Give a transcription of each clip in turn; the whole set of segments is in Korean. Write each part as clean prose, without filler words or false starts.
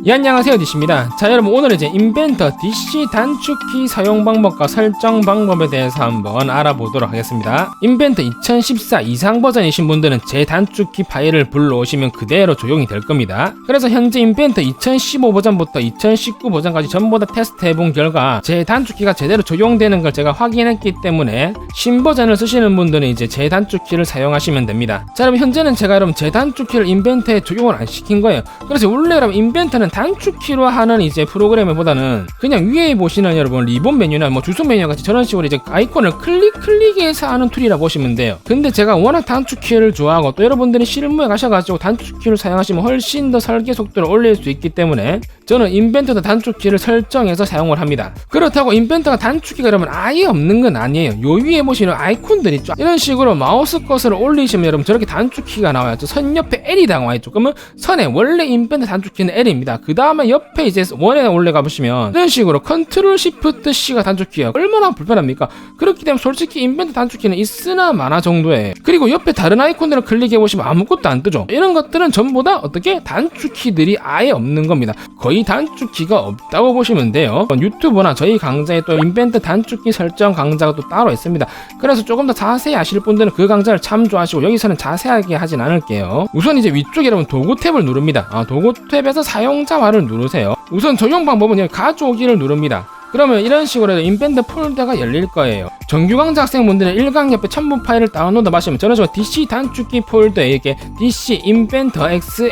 예, 안녕하세요, 디씨입니다. 자, 여러분, 오늘은 이제 인벤터 DC 단축키 사용 방법과 설정 방법에 대해서 한번 알아보도록 하겠습니다. 인벤터 2014 이상 버전이신 분들은 제 단축키 파일을 불러오시면 그대로 적용이 될 겁니다. 그래서 현재 인벤터 2015 버전부터 2019 버전까지 전부 다 테스트 해본 결과 제 단축키가 제대로 적용되는 걸 제가 확인했기 때문에 신버전을 쓰시는 분들은 이제 제 단축키를 사용하시면 됩니다. 자, 여러분, 현재는 제가 여러분 제 단축키를 인벤터에 적용을 안 시킨 거예요. 그래서 원래 여러분 인벤터는 단축키로 하는 이제 프로그램보다는 그냥 위에 보시는 여러분 리본 메뉴나 뭐 주소 메뉴 같이 저런 식으로 이제 아이콘을 클릭해서 하는 툴이라고 보시면 돼요. 근데 제가 워낙 단축키를 좋아하고 또 여러분들이 실무에 가셔가지고 단축키를 사용하시면 훨씬 더 설계 속도를 올릴 수 있기 때문에 저는 인벤터도 단축키를 설정해서 사용을 합니다. 그렇다고 인벤터가 단축키가 여러분 아예 없는 건 아니에요. 요 위에 보시는 아이콘들이 있죠. 이런 식으로 마우스 커서를 올리시면 여러분 저렇게 단축키가 나와요. 선 옆에 L이 나와있죠. 그러면 선에 원래 인벤터 단축키는 L입니다. 그 다음에 옆에 이제 원에 올라가 보시면 이런 식으로 컨트롤 시프트 C가 단축키예요. 얼마나 불편합니까? 그렇기 때문에 솔직히 인벤터 단축키는 있으나 마나 정도에, 그리고 옆에 다른 아이콘들을 클릭해 보시면 아무것도 안 뜨죠. 이런 것들은 전부 다 어떻게 단축키들이 아예 없는 겁니다. 거의 단축키가 없다고 보시면 돼요. 유튜브나 저희 강좌에 또 인벤터 단축키 설정 강좌가 또 따로 있습니다. 그래서 조금 더 자세히 아실 분들은 그 강좌를 참조하시고 여기서는 자세하게 하진 않을게요. 우선 이제 위쪽에 여러분 도구 탭을 누릅니다. 도구 탭에서 사용자화를 누르세요. 우선 적용 방법은 여기 가져오기를 누릅니다. 그러면 이런 식으로 인벤터 폴더가 열릴 거예요. 정규 강좌 학생분들은 1강 옆에 첨부 파일을 다운로드 하시면 저런 식으로 DC 단축키 폴더에 이렇게 DC 인벤터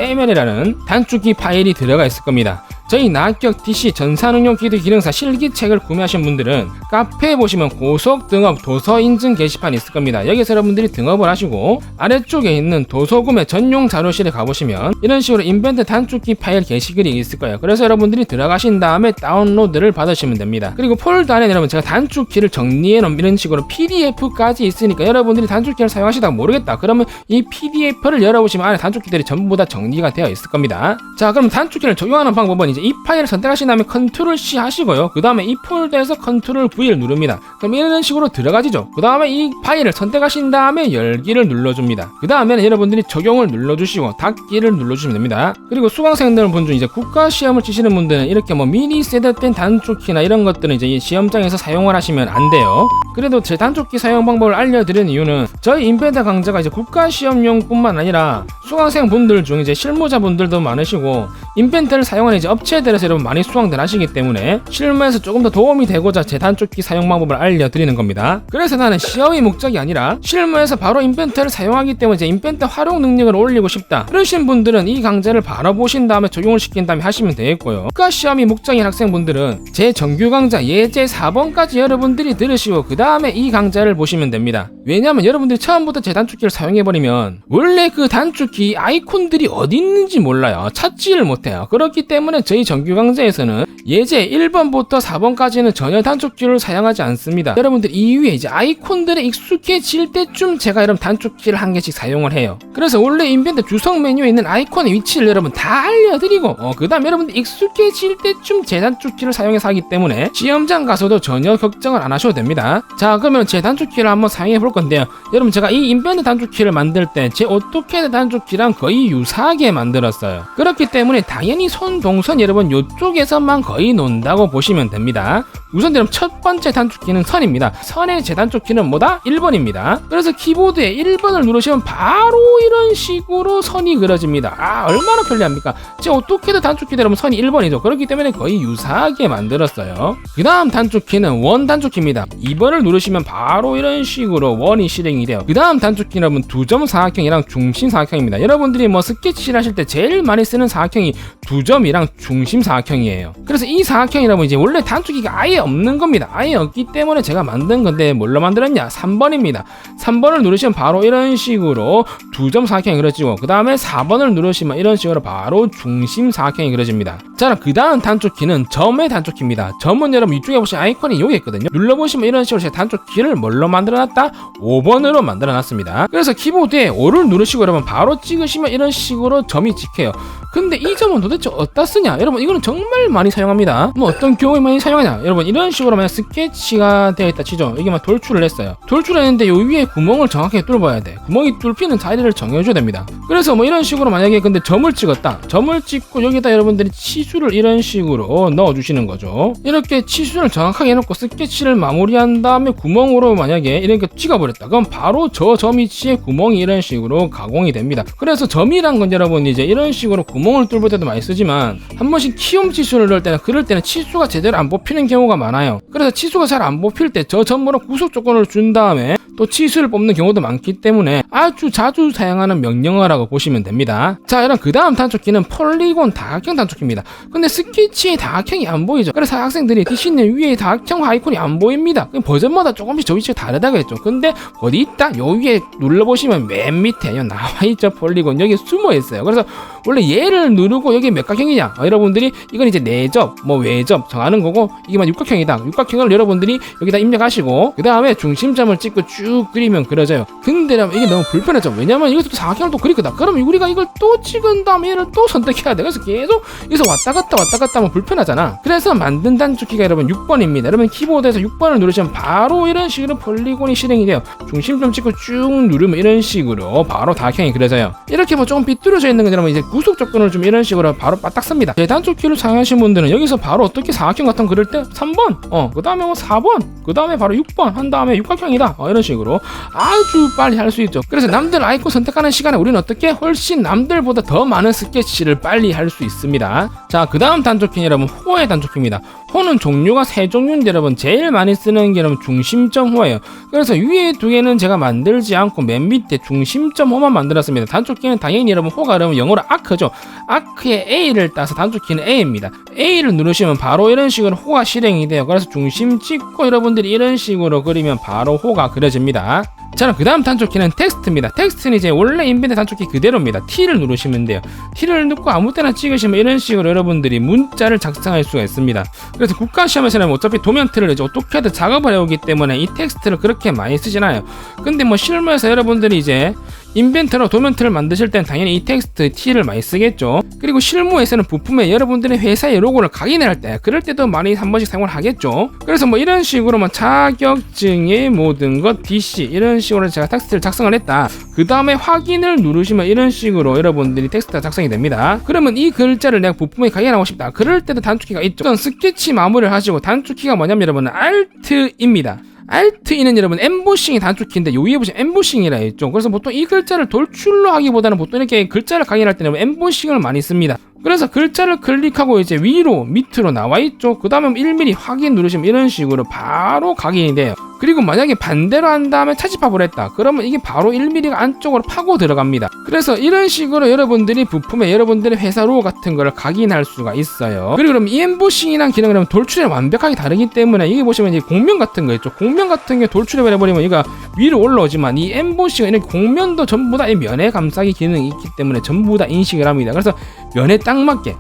XML이라는 단축키 파일이 들어가 있을 겁니다. 저희 나합격 DC 전산응용 기도 기능사 실기책을 구매하신 분들은 카페에 보시면 고속 등업 도서 인증 게시판이 있을 겁니다. 여기서 여러분들이 등업을 하시고 아래쪽에 있는 도서 구매 전용 자료실에 가보시면 이런 식으로 인벤터 단축키 파일 게시글이 있을 거예요. 그래서 여러분들이 들어가신 다음에 다운로드를 받으시면 됩니다. 그리고 폴더 안에 여러분 제가 단축키를 정리해 놓은 이런 식으로 PDF까지 있으니까 여러분들이 단축키를 사용하시다가 모르겠다 그러면 이 PDF를 열어보시면 안에 단축키들이 전부 다 정리가 되어 있을 겁니다. 자, 그럼 단축키를 적용하는 방법은 이제 이 파일을 선택하신 다음에 컨트롤 C 하시고요. 그 다음에 이 폴더에서 컨트롤 V를 누릅니다. 그럼 이런 식으로 들어가지죠. 그 다음에 이 파일을 선택하신 다음에 열기를 눌러줍니다. 그 다음에는 여러분들이 적용을 눌러주시고 닫기를 눌러주시면 됩니다. 그리고 수강생들 분 중 이제 국가시험을 치시는 분들은 이렇게 뭐 미리 셋업된 단축키나 이런 것들은 이제 이 시험장에서 사용을 하시면 안 돼요. 그래도 제 단축키 사용 방법을 알려드리는 이유는 저희 인벤터 강좌가 이제 국가시험용뿐만 아니라 수강생 분들 중 이제 실무자 분들도 많으시고 인벤터를 사용하는 이제 업체들에서 여러분 많이 수강들 하시기 때문에 실무에서 조금 더 도움이 되고자 제 단축키 사용 방법을 알려드리는 겁니다. 그래서 나는 시험이 목적이 아니라 실무에서 바로 인벤터를 사용하기 때문에 제 인벤터 활용 능력을 올리고 싶다 그러신 분들은 이 강좌를 바로 보신 다음에 적용을 시킨 다음에 하시면 되겠고요. 국가시험이 목적인 학생분들은 제 정규 강좌 예제 4번까지 여러분들이 들으시고 그 다음에 이 강좌를 보시면 됩니다. 왜냐하면 여러분들이 처음부터 제 단축키를 사용해버리면 원래 그 단축키 아이콘들이 어디 있는지 몰라요. 찾지를 못해요. 그렇기 때문에 저희 정규 강좌에서는 예제 1번부터 4번까지는 전혀 단축키를 사용하지 않습니다. 여러분들 이후에 이제 아이콘들에 익숙해질 때쯤 제가 여러분 단축키를 한 개씩 사용을 해요. 그래서 원래 인벤터 주석 메뉴에 있는 아이콘의 위치를 여러분 다 알려드리고 그 다음 여러분들 익숙해질 때쯤 제 단축키를 사용해서 하기 때문에 시험장 가서도 전혀 걱정을 안 하셔도 됩니다. 자, 그러면 제 단축키를 한번 사용해 볼 건데요. 여러분 제가 이 인벤터 단축키를 만들 때 제 오토캐드 단축키랑 거의 유사하게 만들었어요. 그렇기 때문에 당연히 손 동선 여러분 요쪽에서만 거의 논다고 보시면 됩니다. 우선 여러분 첫 번째 단축키는 선입니다. 선의 제 단축키는 뭐다? 1번입니다. 그래서 키보드에 1번을 누르시면 바로 이런 식으로 선이 그려집니다. 얼마나 편리합니까? 제 오토캐드 단축키 여러분 선이 1번이죠. 그렇기 때문에 거의 유사하게 만들었어요. 그 다음 단축키는 원 단축키입니다. 2번을 누르시면 바로 이런 식으로 원이 실행이 돼요. 그 다음 단축키는 여러분 2점 사각형이랑 중심 사각형입니다. 여러분들이 뭐 스케치를 하실 때 제일 많이 쓰는 사각형이 2점이랑 중심 사각형이에요. 그래서 이 사각형이라면 이제 원래 단축키가 아예 없는 겁니다. 아예 없기 때문에 제가 만든 건데 뭘로 만들었냐? 3번입니다. 3번을 누르시면 바로 이런 식으로 2점 사각형이 그려지고 그 다음에 4번을 누르시면 이런 식으로 바로 중심 사각형이 그려집니다. 자, 그 다음 단축키는 점의 단축키입니다. 점은 여러분 이쪽에 보시면 아이콘이 여기 있거든요. 눌러보시면 이런 식으로 제 단축키를 뭘로 만들어놨다? 5번으로 만들어놨습니다. 그래서 키보드에 5를 누르시고 여러분 바로 찍으시면 이런 식으로 점이 찍혀요. 근데 이 점은 도대체 도대체 어디다 쓰냐? 여러분 이거는 정말 많이 사용합니다. 뭐 어떤 경우에 많이 사용하냐? 여러분 이런 식으로 만약 스케치가 되어 있다 치죠. 여기 막 돌출을 했어요. 돌출했는데 요 위에 구멍을 정확하게 뚫어봐야 돼. 구멍이 뚫히는 자리를 정해줘야 됩니다. 그래서 뭐 이런 식으로 만약에 근데 점을 찍었다. 점을 찍고 여기다 여러분들이 치수를 이런 식으로 넣어주시는 거죠. 이렇게 치수를 정확하게 해놓고 스케치를 마무리한 다음에 구멍으로 만약에 이렇게 찍어버렸다. 그럼 바로 저 점 위치에 구멍이 이런 식으로 가공이 됩니다. 그래서 점이란 건 여러분 이제 이런 식으로 구멍을 뚫을 때도 많이 쓰지만 한 번씩 키움 치수를 넣을 때는 그럴 때는 치수가 제대로 안 뽑히는 경우가 많아요. 그래서 치수가 잘 안 뽑힐 때 저 점으로 구속 조건을 준 다음에 또 치수를 뽑는 경우도 많기 때문에 아주 자주 사용하는 명령어라고 보시면 됩니다. 자, 이런 그 다음 단축키는 폴리곤 다각형 단축키입니다. 근데 스케치에 다각형이 안 보이죠. 그래서 학생들이 DC는 위에 다각형 아이콘이 안 보입니다. 버전마다 조금씩 저 위치가 다르다고 했죠. 근데 어디 있다? 요 위에 눌러보시면 맨 밑에 나와있죠. 폴리곤 여기 숨어 있어요. 그래서 원래 얘를 누르고 여기 몇 각형이냐? 여러분들이 이건 이제 내접, 뭐 외접 정하는 거고 이게 막 육각형이다. 육각형을 여러분들이 여기다 입력하시고 그 다음에 중심점을 찍고 쭉 그리면 그려져요. 근데 이게 너무 불편하죠. 왜냐면 이것도 사각형을 또 그릴 거다. 그러면 우리가 이걸 또 찍은 다음에 얘를 또 선택해야 돼. 그래서 계속 여기서 왔다 갔다 하면 불편하잖아. 그래서 만든 단축키가 여러분 6번입니다. 여러분 키보드에서 6번을 누르시면 바로 이런 식으로 폴리곤이 실행이 돼요. 중심점 찍고 쭉 누르면 이런 식으로 바로 다각형이 그려져요. 이렇게 뭐 조금 삐뚤어져 있는 건 여러분 이제 구속 조건을 좀 이런 식으로 바로 빠딱 씁니다. 제 단축키를 사용하신 분들은 여기서 바로 어떻게 사각형 같은 거 그릴 때 3번, 그 다음에 뭐 4번, 그 다음에 바로 6번 한 다음에 육각형이다. 이런 식으로 아주 빨리 할 수 있죠. 그래서 남들 아이콘 선택하는 시간에 우리는 어떻게 훨씬 남들보다 더 많은 스케치를 빨리 할 수 있습니다. 자, 그 다음 단축키는 여러분 호의 단축키입니다. 호는 종류가 세 종류인데 여러분 제일 많이 쓰는 게 여러분 중심점 호예요. 그래서 위에 두 개는 제가 만들지 않고 맨 밑에 중심점 호만 만들었습니다. 단축키는 당연히 여러분 호가 여러분 영어로 아크죠. 아크의 A를 따서 단축키는 A입니다. A를 누르시면 바로 이런 식으로 호가 실행이 돼요. 그래서 중심 찍고 여러분들이 이런 식으로 그리면 바로 호가 그려집니다. 자, 그 다음 단축키는 텍스트입니다. 텍스트는 이제 원래 인벤트 단축키 그대로입니다. T를 누르시면 돼요. T를 넣고 아무 때나 찍으시면 이런 식으로 여러분들이 문자를 작성할 수가 있습니다. 그래서 국가시험에서는 어차피 도면틀을 이제 어떻게든 작업을 해오기 때문에 이 텍스트를 그렇게 많이 쓰진 않아요. 근데 뭐 실무에서 여러분들이 이제 인벤트로 도면틀을 만드실 때는 당연히 이 텍스트 T를 많이 쓰겠죠. 그리고 실무에서는 부품에 여러분들의 회사의 로고를 각인을 할 때 그럴 때도 많이 한 번씩 사용을 하겠죠. 그래서 뭐 이런 식으로 자격증의 모든 것 DC 이런 식으로 제가 텍스트를 작성을 했다. 그 다음에 확인을 누르시면 이런 식으로 여러분들이 텍스트가 작성이 됩니다. 그러면 이 글자를 내가 부품에 각인하고 싶다. 그럴 때도 단축키가 있죠. 우선 스케치 마무리를 하시고 단축키가 뭐냐면 여러분 Alt입니다. Alt-E는 여러분 엠보싱이 단축키인데 요 위에 보시면 엠보싱이라 있죠. 그래서 보통 이 글자를 돌출로 하기보다는 보통 이렇게 글자를 각인할 때는 엠보싱을 많이 씁니다. 그래서 글자를 클릭하고 이제 위로 밑으로 나와 있죠. 그 다음에 1mm 확인 누르시면 이런 식으로 바로 각인이 돼요. 그리고 만약에 반대로 한 다음에 차집합을 했다. 그러면 이게 바로 1mm가 안쪽으로 파고 들어갑니다. 그래서 이런 식으로 여러분들이 부품에 여러분들의 회사 로고 같은 거를 각인할 수가 있어요. 그리고 그럼 이 엠보싱이란 기능은 돌출이 완벽하게 다르기 때문에 이게 보시면 이제 공면 같은 거 있죠. 공면 같은 게 돌출을 해버리면 얘가 위로 올라오지만 이 엠보싱은 이렇게 공면도 전부 다 이 면에 감싸기 기능이 있기 때문에 전부 다 인식을 합니다. 그래서 면에 딱 맞게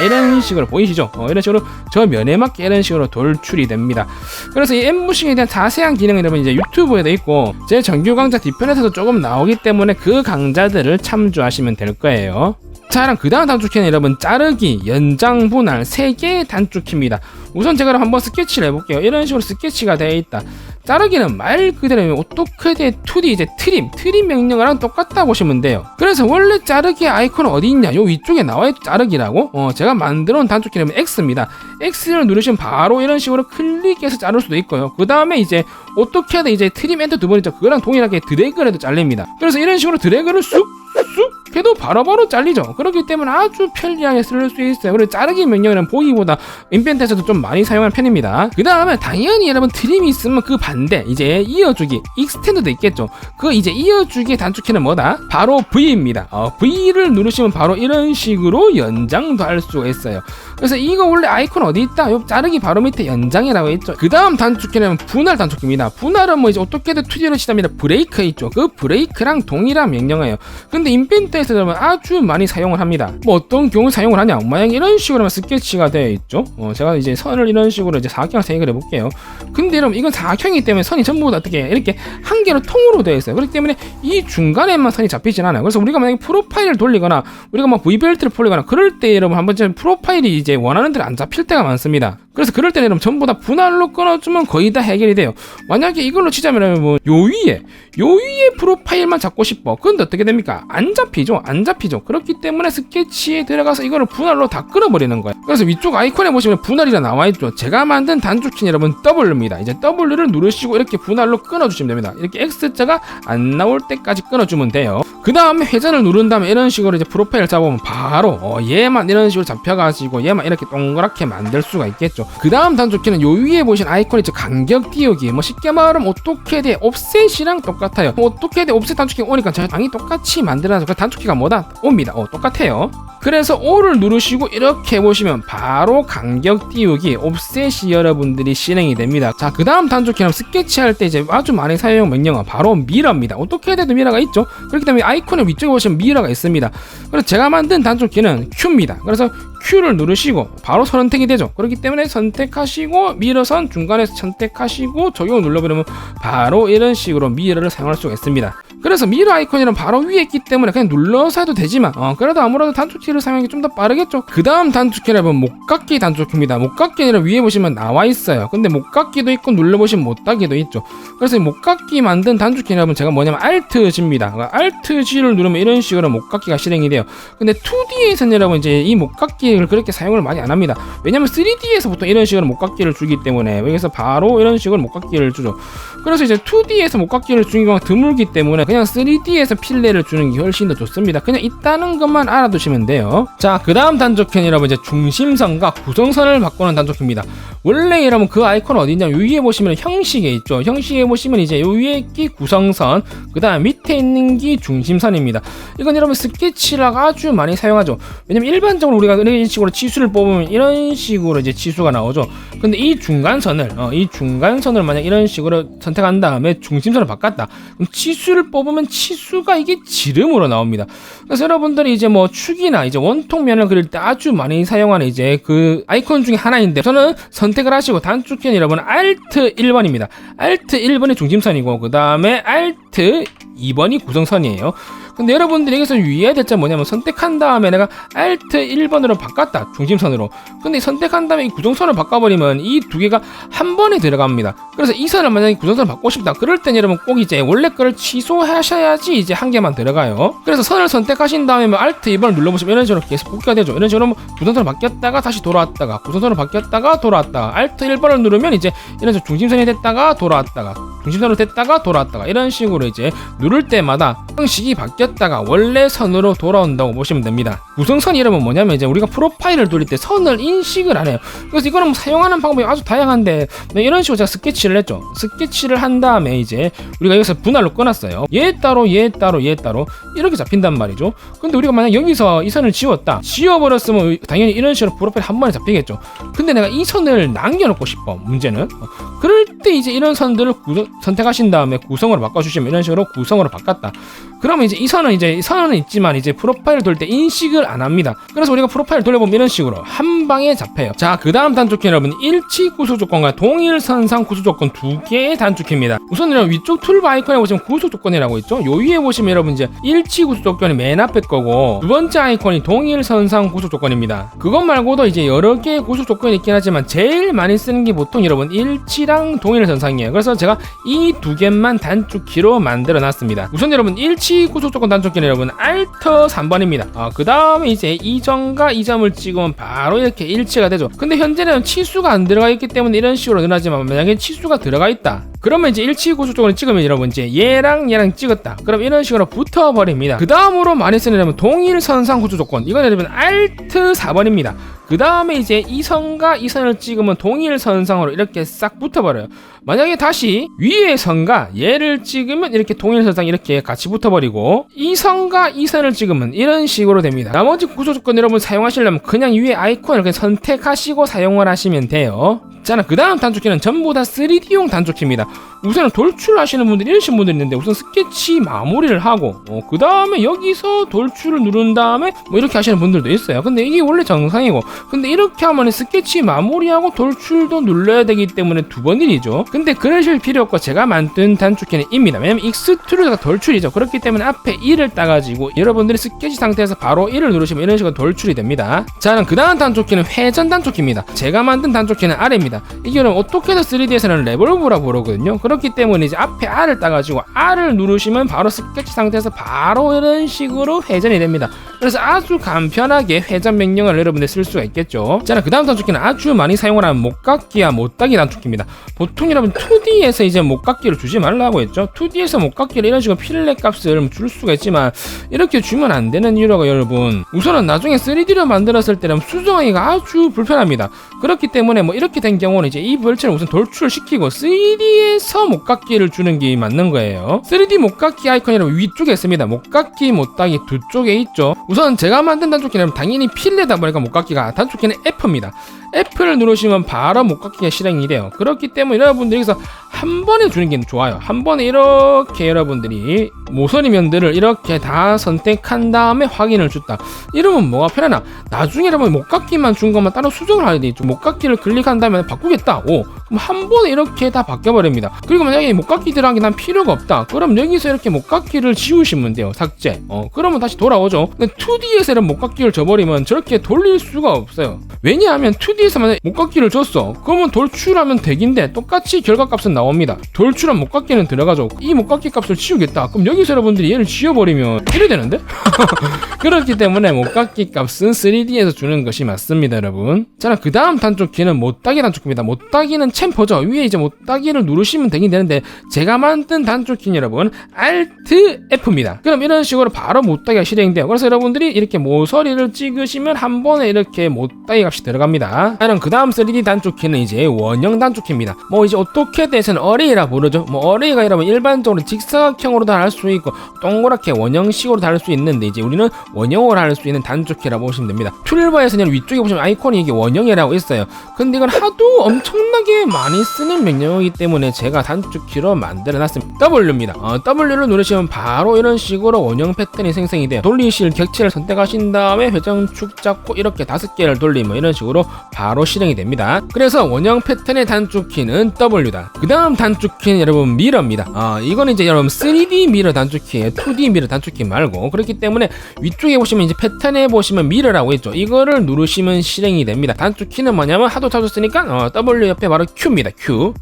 이런 식으로 보이시죠? 이런 식으로 저 면에 맞게 이런 식으로 돌출이 됩니다. 그래서 이 엠보싱에 대한 자세한 기능은 여러분 이제 유튜브에도 있고 제 정규 강좌 뒤편에서도 조금 나오기 때문에 그 강좌들을 참조하시면 될 거예요. 자, 그럼 그 다음 단축키는 여러분 자르기, 연장, 분할 3개의 단축키입니다. 우선 제가 한번 스케치를 해볼게요. 이런 식으로 스케치가 되어 있다. 자르기는 말 그대로 오토캐드의 2D 이제 트림 명령어랑 똑같다 보시면 돼요. 그래서 원래 자르기 아이콘은 어디 있냐? 요 위쪽에 나와있죠. 자르기라고. 제가 만들어 놓은 단축키는 X입니다. X를 누르시면 바로 이런 식으로 클릭해서 자를 수도 있고요. 그 다음에 이제 오토캐드 이제 트림 엔터 두 번 있죠. 그거랑 동일하게 드래그를 해도 잘립니다. 그래서 이런 식으로 드래그를 쑥 해도 바로바로 잘리죠. 그렇기 때문에 아주 편리하게 쓸 수 있어요. 그리고 자르기 명령은 보기보다 인벤트에서도 좀 많이 사용하는 편입니다. 그 다음에 당연히 여러분 트림이 있으면 그 반대 이제 이어주기 익스텐드도 있겠죠. 그 이제 이어주기 단축키는 뭐다? 바로 V입니다. V를 누르시면 바로 이런 식으로 연장도 할 수가 있어요. 그래서 이거 원래 아이콘 어디 있다? 요 자르기 바로 밑에 연장이라고 있죠. 그 다음 단축키는 분할 단축키입니다. 분할은 뭐 이제 어떻게든 2D로 치답니다. 브레이크 있죠. 그 브레이크랑 동일한 명령어예요. 근데 인벤트에 분야에서 여러분 아주 많이 사용을 합니다. 뭐 어떤 경우 사용을 하냐, 만약에 이런 식으로 스케치가 되어 있죠. 제가 이제 선을 이런 식으로 이제 사각형을 생각을 해볼게요. 근데 여러분 이건 사각형이기 때문에 선이 전부 다 어떻게 이렇게 한 개로 통으로 되어 있어요. 그렇기 때문에 이 중간에만 선이 잡히진 않아요. 그래서 우리가 만약에 프로파일을 돌리거나 우리가 막 V벨트를 풀리거나 그럴 때 여러분 한번 프로파일이 이제 원하는 대로 안 잡힐 때가 많습니다. 그래서 그럴 때는 여러분 전부 다 분할로 끊어주면 거의 다 해결이 돼요. 만약에 이걸로 치자면 뭐 요 위에 프로파일만 잡고 싶어. 근데 어떻게 됩니까? 안 잡히죠. 그렇기 때문에 스케치에 들어가서 이거를 분할로 다 끊어버리는 거예요. 그래서 위쪽 아이콘에 보시면 분할이라 나와있죠. 제가 만든 단축키는 여러분 W입니다. 이제 W를 누르시고 이렇게 분할로 끊어주시면 됩니다. 이렇게 X자가 안 나올 때까지 끊어주면 돼요. 그 다음에 회전을 누른 다음에 이런 식으로 이제 프로파일을 잡으면 바로 얘만 이런 식으로 잡혀가지고 얘만 이렇게 동그랗게 만들 수가 있겠죠. 그 다음 단축키는 요 위에 보시는 아이콘이 있죠. 간격 띄우기. 뭐 쉽게 말하면 어떻게든 옵셋이랑 똑같아요. 어떻게든 옵셋 단축키가 오니까 제가 당연히 똑같이 만들어서 그 단축키가 뭐다? O입니다. 똑같아요. 그래서 O를 누르시고 이렇게 보시면 바로 간격 띄우기 옵셋이 여러분들이 실행이 됩니다. 자, 그 다음 단축키는 스케치할 때 이제 아주 많이 사용 명령어 바로 미러입니다. 어떻게 해도 미러가 있죠. 그렇기 때문에 아이콘의 위쪽에 보시면 미러가 있습니다. 그래서 제가 만든 단축키는 Q입니다. 그래서 Q를 누르시고 바로 선택이 되죠. 그렇기 때문에 선택하시고 미러선 중간에서 선택하시고 적용을 눌러버리면 바로 이런 식으로 미러를 사용할 수가 있습니다. 그래서 미러 아이콘이랑 바로 위에 있기 때문에 그냥 눌러서 해도 되지만 그래도 아무래도 단축키를 사용하는 게 좀 더 빠르겠죠. 그 다음 단축키는 목깎기 단축키입니다. 목깎기는 위에 보시면 나와 있어요. 근데 목깎기도 있고 눌러보시면 못하기도 있죠. 그래서 목깎기 만든 단축키는 제가 뭐냐면 Alt-G입니다. Alt-G를 누르면 이런 식으로 목깎기가 실행이 돼요. 근데 2D에서는 여러분 이제 이 목깎기를 그렇게 사용을 많이 안 합니다. 왜냐면 3D에서 보통 이런 식으로 목깎기를 주기 때문에 여기서 바로 이런 식으로 목깎기를 주죠. 그래서 이제 2D에서 목깎기를 주는 경우가 드물기 때문에 그냥 3D에서 필레를 주는 게 훨씬 더 좋습니다. 그냥 있다는 것만 알아두시면 돼요. 자, 그 다음 단축키는 여러분 이제 중심선과 구성선을 바꾸는 단축키입니다. 원래 여러분 그 아이콘 어디냐면 위에 보시면 형식에 있죠. 형식에 보시면 이제 요 위에 끼 구성선, 그 다음 밑에 있는 게 중심선입니다. 이건 여러분 스케치락 아주 많이 사용하죠. 왜냐면 일반적으로 우리가 이런 식으로 치수를 뽑으면 이런 식으로 이제 치수가 나오죠. 근데 이 중간선을 만약 이런 식으로 선택한 다음에 중심선을 바꿨다. 그럼 치수를 뽑으면 치수가 이게 지름으로 나옵니다. 그래서 여러분들이 이제 뭐 축이나 이제 원통면을 그릴 때 아주 많이 사용하는 이제 그 아이콘 중에 하나인데 저는 선택을 하시고 단축키는 여러분 Alt 1번입니다. Alt 1번이 중심선이고 그 다음에 Alt 2번이 구성선이에요. 근데 여러분들이 여기서 유의해야 될 점 뭐냐면 선택한 다음에 내가 Alt 1번으로 바꿨다 중심선으로. 근데 선택한 다음에 이 구성선을 바꿔버리면 이 두 개가 한 번에 들어갑니다. 그래서 이 선을 만약에 구성선을 바꾸고 싶다 그럴 땐 여러분 꼭 이제 원래 거를 취소하셔야지 이제 한 개만 들어가요. 그래서 선을 선택하신 다음에 뭐 Alt 2번을 눌러보시면 이런 식으로 계속 복귀가 되죠. 이런 식으로 구성선을 바뀌었다가 다시 돌아왔다가 구성선을 바뀌었다가 돌아왔다가 Alt 1번을 누르면 이제 이런 식으로 중심선이 됐다가 돌아왔다가 중심선으로 됐다가 돌아왔다가 이런 식으로 이제 누를 때마다 형식이 바뀌었다가 원래 선으로 돌아온다고 보시면 됩니다. 구성선 이름은 뭐냐면 이제 우리가 프로파일을 돌릴 때 선을 인식을 안 해요. 그래서 이거는 뭐 사용하는 방법이 아주 다양한데 이런 식으로 제가 스케치를 했죠. 스케치를 한 다음에 이제 우리가 여기서 분할로 끊었어요. 얘 따로 이렇게 잡힌단 말이죠. 근데 우리가 만약 여기서 이 선을 지워버렸으면 당연히 이런 식으로 프로파일 한 번에 잡히겠죠. 근데 내가 이 선을 남겨놓고 싶어. 문제는 그럴 때 이제 이런 선들을 선택하신 다음에 구성으로 바꿔주시면 이런 식으로 구성으로 바꿨다. 그러면 이제 이 선은 있지만 이제 프로파일을 돌릴 때 인식을 안 합니다. 그래서 우리가 프로파일을 돌려보면 이런 식으로 한 방에 잡혀요. 자, 그 다음 단축키는 여러분 일치 구수 조건과 동일 선상 구수 조건 두 개의 단축키입니다. 우선 여러분 위쪽 툴바 아이콘에 보시면 구수 조건이라고 있죠. 요 위에 보시면 여러분 이제 일치 구수 조건이 맨 앞에 거고 두 번째 아이콘이 동일 선상 구수 조건입니다. 그것 말고도 이제 여러 개의 구수 조건이 있긴 하지만 제일 많이 쓰는 게 보통 여러분 일치랑 동일 선상이에요. 그래서 제가 이 두 개만 단축키로 만들어 놨습니다. 우선 여러분 일치 구수 조건 단축키는 여러분 Alt 3번입니다. 그 다음에 이제 이 점과 이 점을 찍으면 바로 이렇게 일치가 되죠. 근데 현재는 치수가 안 들어가 있기 때문에 이런 식으로 늘어나지만 만약에 치수가 들어가 있다. 그러면 이제 일치 구수 조건을 찍으면 여러분 이제 얘랑 찍었다. 그럼 이런 식으로 붙어버립니다. 그 다음으로 많이 쓰는 여러분 동일 선상 구수 조건. 이건 여러분 Alt 4번입니다. 그 다음에 이제 이 선과 이 선을 찍으면 동일 선상으로 이렇게 싹 붙어버려요. 만약에 다시 위에 선과 얘를 찍으면 이렇게 동일 선상 이렇게 같이 붙어버리고 이 선과 이 선을 찍으면 이런 식으로 됩니다. 나머지 구조 조건 여러분 사용하시려면 그냥 위에 아이콘을 그냥 선택하시고 사용을 하시면 돼요. 자, 그 다음 단축키는 전부 다 3D용 단축키입니다. 우선은 돌출하시는 분들이 이러신 분들이 있는데 우선 스케치 마무리를 하고 그 다음에 여기서 돌출을 누른 다음에 뭐 이렇게 하시는 분들도 있어요. 근데 이게 원래 정상이고, 근데 이렇게 하면 스케치 마무리하고 돌출도 눌러야 되기 때문에 두 번 일이죠. 근데 그러실 필요 없고 제가 만든 단축키는 입니다. 왜냐면 익스트루드가 돌출이죠. 그렇기 때문에 앞에 1을 따가지고 여러분들이 스케치 상태에서 바로 1을 누르시면 이런 식으로 돌출이 됩니다. 자, 그 다음 단축키는 회전 단축키입니다. 제가 만든 단축키는 R입니다. 이게 어떻게든 3D에서는 레볼브라고 부르거든요. 그렇기 때문에 이제 앞에 R을 따가지고 R을 누르시면 바로 스케치 상태에서 바로 이런 식으로 회전이 됩니다. 그래서 아주 간편하게 회전 명령을 여러분들 쓸 수가 있겠죠. 자, 그 다음 단축키는 아주 많이 사용을 하는 못깎기와 못따기 단축키입니다. 보통 여러분 2D에서 이제 못깎기를 주지 말라고 했죠. 2D에서 못깎기를 이런 식으로 필렛 값을 줄 수가 있지만 이렇게 주면 안 되는 이유가 여러분, 우선은 나중에 3D로 만들었을 때는 수정하기가 아주 불편합니다. 그렇기 때문에 뭐 이렇게 된 경우는 이제 이 벌체를 우선 돌출시키고 3D에서 못깎기를 주는 게 맞는 거예요. 3D 못깎기 아이콘이라고 위쪽에 있습니다. 못깎기, 못따기 두 쪽에 있죠. 우선 제가 만든 단축키는 당연히 필레다 보니까 못깎기가, 단축키는 F입니다. F를 누르시면 바로 못깎기가 실행이 돼요. 그렇기 때문에 여러분들이 여기서 한 번에 주는 게 좋아요. 한 번에 이렇게 여러분들이 모서리 면들을 이렇게 다 선택한 다음에 확인을 줬다. 이러면 뭐가 편하나? 나중에 여러분 못깎기만 준 것만 따로 수정을 하야 되죠. 못깎기를 클릭한 다음에 바꾸겠다. 그럼 한 번에 이렇게 다 바뀌어버립니다. 그리고 만약에 못깎기 들어간 게 난 필요가 없다. 그럼 여기서 이렇게 못깎기를 지우시면 돼요. 삭제. 그러면 다시 돌아오죠. 근데 2D에서 이런 못깎기를 줘버리면 저렇게 돌릴 수가 없어요. 왜냐하면 2D에서 만약 못깎기를 줬어. 그러면 돌출하면 100인데 똑같이 결과값은 나옵니다. 돌출한 못깎기는 들어가죠. 이 못깎기 값을 지우겠다. 그럼 여기서 여러분들이 얘를 지워버리면 이래 되는데? 그렇기 때문에 못깎기 값은 3D에서 주는 것이 맞습니다, 여러분. 자, 그 다음 단축키는 못따기 단축키입니다. 못따기는 챔퍼죠. 위에 이제 못따기를 누르시면 되긴 되는데 제가 만든 단축키는 여러분 Alt F입니다. 그럼 이런 식으로 바로 못따기가 실행돼요. 그래서 여러분들이 이렇게 모서리를 찍으시면 한 번에 이렇게 못따기 값이 들어갑니다. 그 다음 3D 단축키는 이제 원형 단축키입니다. 뭐 이제 어떻게 대해서는 어레이라 부르죠. 뭐 어레이가 여러분 일반적으로 직사각형으로도 할 수 있고 동그랗게 원형식으로도 할 수 있는데 이제 우리는 원형으로 할 수 있는 단축키라고 보시면 됩니다. 툴바에서는 위쪽에 보시면 아이콘이 이게 원형이라고 있어요. 근데 이건 하도 엄청나게 많이 쓰는 명령이기 때문에 제가 단축키로 만들어 놨습니다. W입니다. W를 누르시면 바로 이런 식으로 원형 패턴이 생성이 돼요. 돌리실 객체를 선택하신 다음에 회전축 잡고 이렇게 5개를 돌리면 이런 식으로 바로 실행이 됩니다. 그래서 원형 패턴의 단축키는 W다. 그 다음 단축키는 여러분 미러입니다. 이거는 이제 여러분 3D 미러 단축키예요. 2D 미러 단축키 말고. 그렇기 때문에 위쪽에 보시면 이제 패턴에 보시면 미러라고 있죠. 이거를 누르시면 실행이 됩니다. 단축키는 뭐냐면 하도 자주 쓰니까 W 옆에 바로 Q입니다.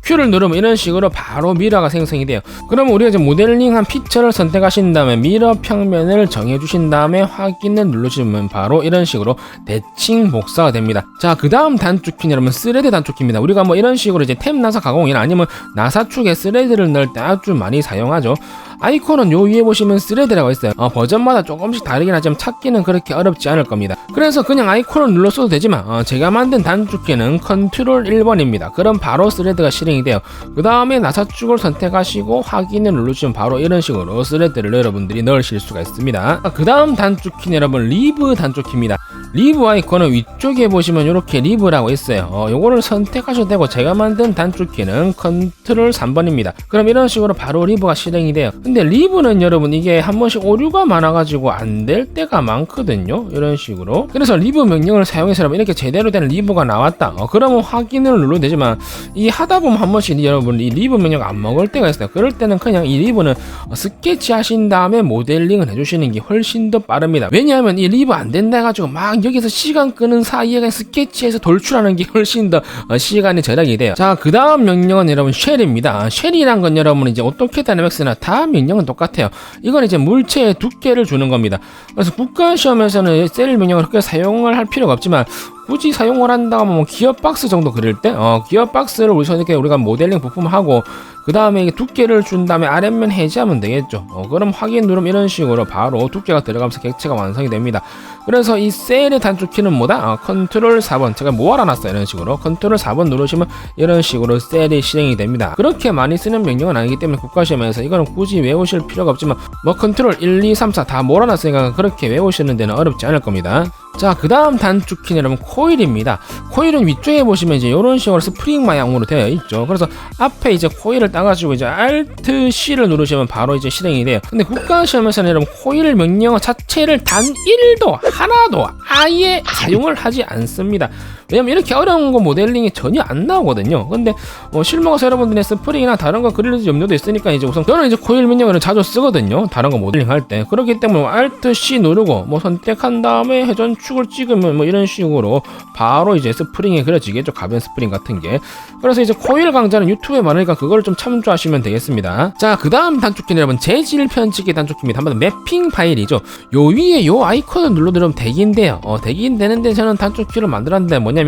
Q를 누르면 이런 식으로 바로 미러가 생성이 돼요. 그러면 우리가 이제 모델링한 피처를 선택하신 다음에 미러 평면을 정해주신 다음에 확인을 누르시면 바로 이런 식으로 대칭 복사가 됩니다. 자, 그 다음 단축키는 여러분 스레드 단축키입니다. 우리가 뭐 이런 식으로 이제 탭 나사 가공이나 아니면 나사 축에 스레드를 넣을 때 아주 많이 사용하죠. 아이콘은 요 위에 보시면 스레드라고 있어요. 버전마다 조금씩 다르긴 하지만 찾기는 그렇게 어렵지 않을 겁니다. 그래서 그냥 아이콘을 눌렀어도 되지만 제가 만든 단축키는 컨트롤 1번입니다. 그럼 바로 스레드가 실행이 돼요. 그 다음에 나사축을 선택하시고 확인을 누르시면 바로 이런 식으로 스레드를 여러분들이 넣으실 수가 있습니다. 그 다음 단축키는 여러분 리브 단축키입니다. 리브 아이콘은 위쪽에 보시면 이렇게 리브라고 있어요. 요거를 선택하셔도 되고 제가 만든 단축키는 컨트롤 3번입니다. 그럼 이런 식으로 바로 리브가 실행이 돼요. 근데 리브는 여러분 이게 한 번씩 오류가 많아가지고 안 될 때가 많거든요. 이런 식으로. 그래서 리브 명령을 사용해서 여러분 이렇게 제대로 된 리브가 나왔다. 그러면 확인을 눌러도 되지만 이 하다 보면 한 번씩 여러분 이 리브 명령 안 먹을 때가 있어요. 그럴 때는 그냥 이 리브는 스케치 하신 다음에 모델링을 해주시는 게 훨씬 더 빠릅니다. 왜냐하면 이 리브 안 된다 해가지고 막 여기서 시간 끄는 사이에 그냥 스케치해서 돌출하는 게 훨씬 더 시간이 절약이 돼요. 자, 그 다음 명령은 여러분 쉘입니다. 쉘이란 건 여러분 이제 어떻게 다이내믹스나 다 명령은 똑같아요. 이건 이제 물체의 두께를 주는 겁니다. 그래서 국가시험에서는 셀 명령을 그렇게 사용을 할 필요가 없지만 굳이 사용을 한다고 하면 기어박스 정도 그릴 때 기어박스를 우리가 모델링 부품하고 그 다음에 두께를 준 다음에 아랫면 해제하면 되겠죠. 그럼 확인 누르면 이런 식으로 바로 두께가 들어가면서 객체가 완성이 됩니다. 그래서 이 셀의 단축키는 뭐다? 컨트롤 4번 제가 모아놨어요. 이런 식으로 컨트롤 4번 누르시면 이런 식으로 셀이 실행이 됩니다. 그렇게 많이 쓰는 명령은 아니기 때문에 국가시험에서 이거는 굳이 외우실 필요가 없지만 뭐 컨트롤 1, 2, 3, 4 다 몰아놨으니까 그렇게 외우시는 데는 어렵지 않을 겁니다. 자, 그 다음 단축키는 여러분 코일입니다. 코일은 위쪽에 보시면 이제 이런 식으로 스프링 모양으로 되어 있죠. 그래서 앞에 이제 코일을 따가지고 이제 Alt C를 누르시면 바로 이제 실행이 돼요. 근데 국가시험에서는 여러분 코일 명령어 자체를 단 1도 하나도 아예 사용을 하지 않습니다. 왜냐면 이렇게 어려운 거 모델링이 전혀 안 나오거든요. 근데 실무가서 여러분들의 스프링이나 다른 거 그릴 염려도 있으니까 이제 우선 저는 이제 코일 명령어를 자주 쓰거든요. 다른 거 모델링 할 때. 그렇기 때문에 Alt C 누르고 선택한 다음에 회전축을 찍으면 이런 식으로 바로 이제 스프링이 그려지겠죠. 가변 스프링 같은 게. 그래서 이제 코일 강좌는 유튜브에 많으니까 그걸 좀 참조하시면 되겠습니다. 자, 그 다음 단축키는 여러분 재질 편집기 단축키입니다. 한번 매핑 파일이죠. 요 위에 요 아이콘을 눌러드리면 대기인데요. 대기인 되는데 저는 단축키를 만들었는데 뭐냐면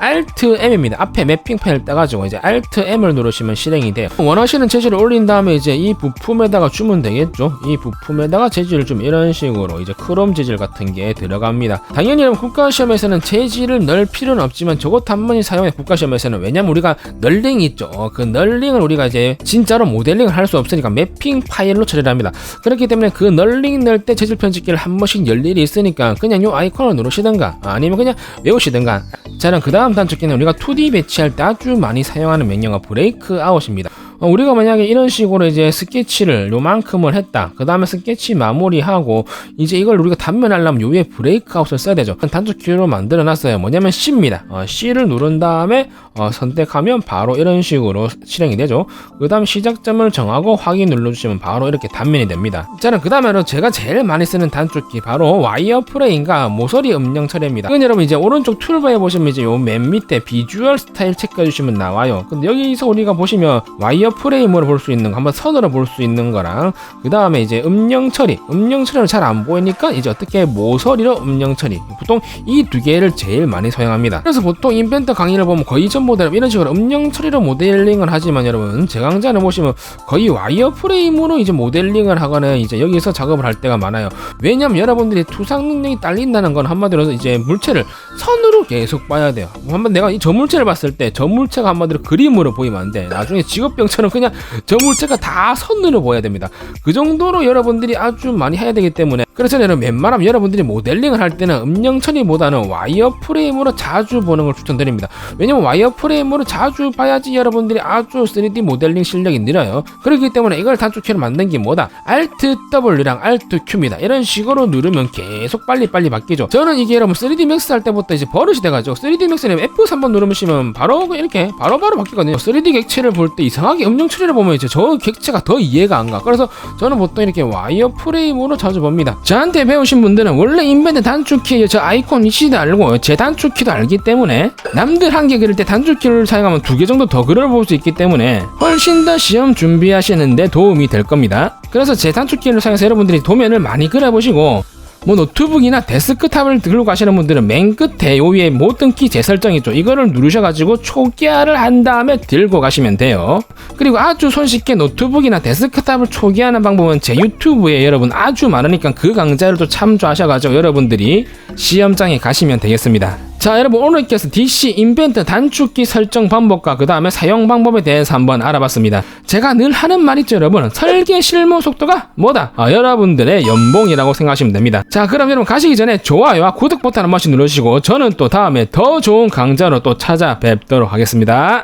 Alt M입니다. 앞에 매핑 파일 따가지고 이제 Alt M을 누르시면 실행이 돼요. 원하시는 재질을 올린 다음에 이제 이 부품에다가 주면 되겠죠. 이 부품에다가 재질을 좀 이런 식으로 이제 크롬 재질 같은 게 들어갑니다. 당연히 여러분 국가시험에서는 재질을 넣을 필요는 없지만 저것 한 번이 사용해 국가시험에서는. 왜냐면 우리가 널링이 있죠. 그 널링을 우리가 이제 진짜로 모델링을 할 수 없으니까 매핑 파일로 처리를 합니다. 그렇기 때문에 그 널링 넣을 때 재질 편집기를 한 번씩 열 일이 있으니까 그냥 요 아이콘을 누르시든가 아니면 그냥 외우시든가. 자, 그 다음 단축키는 우리가 2D 배치할 때 아주 많이 사용하는 명령어 브레이크 아웃입니다. 우리가 만약에 이런 식으로 이제 스케치를 요만큼을 했다. 그 다음에 스케치 마무리하고 이제 이걸 우리가 단면하려면 요 위에 브레이크 아웃을 써야 되죠. 단축키로 만들어 놨어요. 뭐냐면 C입니다. C를 누른 다음에 선택하면 바로 이런 식으로 실행이 되죠. 그 다음 시작점을 정하고 확인 눌러주시면 바로 이렇게 단면이 됩니다. 자, 그 다음으로 제가 제일 많이 쓰는 단축키 바로 와이어 프레임과 모서리 음영 처리입니다. 이건 여러분 이제 오른쪽 툴바에 보시면 이제 요 맨 밑에 비주얼 스타일 체크해 주시면 나와요. 근데 여기서 우리가 보시면 와이어 프레임으로 볼 수 있는 거, 한번 선으로 볼 수 있는 거랑 그 다음에 이제 음영 처리는 잘 안 보이니까 이제 어떻게 모서리로 음영 처리, 보통 이 두 개를 제일 많이 사용합니다. 그래서 보통 인벤터 강의를 보면 거의 전부 다 이런 식으로 음영 처리로 모델링을 하지만 여러분 제 강좌를 보시면 거의 와이어 프레임으로 이제 모델링을 하거나 이제 여기서 작업을 할 때가 많아요. 왜냐면 여러분들이 투상 능력이 딸린다는 건 한마디로 이제 물체를 선으로 계속 봐야 돼요. 한번 내가 저 물체를 봤을 때 저 물체가 한마디로 그림으로 보이면 안 돼. 나중에 직업병처럼 그냥 저 물체가 다 선으로 보여야 됩니다. 그 정도로 여러분들이 아주 많이 해야 되기 때문에, 그래서 여러분 웬만하면 여러분들이 모델링을 할 때는 음영 처리보다는 와이어 프레임으로 자주 보는 걸 추천드립니다. 왜냐면 와이어 프레임으로 자주 봐야지 여러분들이 아주 3D 모델링 실력이 늘어요. 그렇기 때문에 이걸 단축키로 만든 게 뭐다? Alt W랑 Alt Q입니다. 이런 식으로 누르면 계속 빨리빨리 바뀌죠. 저는 이게 여러분 3D Max 할 때부터 이제 버릇이 돼가지고 3D Max는 F3번 누르시면 바로 이렇게 바로바로 바뀌거든요. 3D 객체를 볼 때 이상하게 음영 처리를 보면 이제 저 객체가 더 이해가 안 가. 그래서 저는 보통 이렇게 와이어 프레임으로 자주 봅니다. 저한테 배우신 분들은 원래 인벤트 단축키에 저 아이콘 위치도 알고 제 단축키도 알기 때문에 남들 한 개 그릴 때 단축키를 사용하면 2개 정도 더 그려볼 수 있기 때문에 훨씬 더 시험 준비하시는데 도움이 될 겁니다. 그래서 제 단축키를 사용해서 여러분들이 도면을 많이 그려보시고 노트북이나 데스크탑을 들고 가시는 분들은 맨 끝에 요 위에 모든 키 재설정 있죠. 이거를 누르셔가지고 초기화를 한 다음에 들고 가시면 돼요. 그리고 아주 손쉽게 노트북이나 데스크탑을 초기화하는 방법은 제 유튜브에 여러분 아주 많으니까 그 강좌를 또 참조하셔가지고 여러분들이 시험장에 가시면 되겠습니다. 자, 여러분 오늘 이렇게 해서 DC 인벤트 단축키 설정 방법과 그 다음에 사용 방법에 대해서 한번 알아봤습니다. 제가 늘 하는 말 있죠 여러분, 설계 실무 속도가 뭐다? 여러분들의 연봉이라고 생각하시면 됩니다. 자, 그럼 여러분 가시기 전에 좋아요와 구독 버튼 한 번씩 누르시고 저는 또 다음에 더 좋은 강좌로 또 찾아뵙도록 하겠습니다.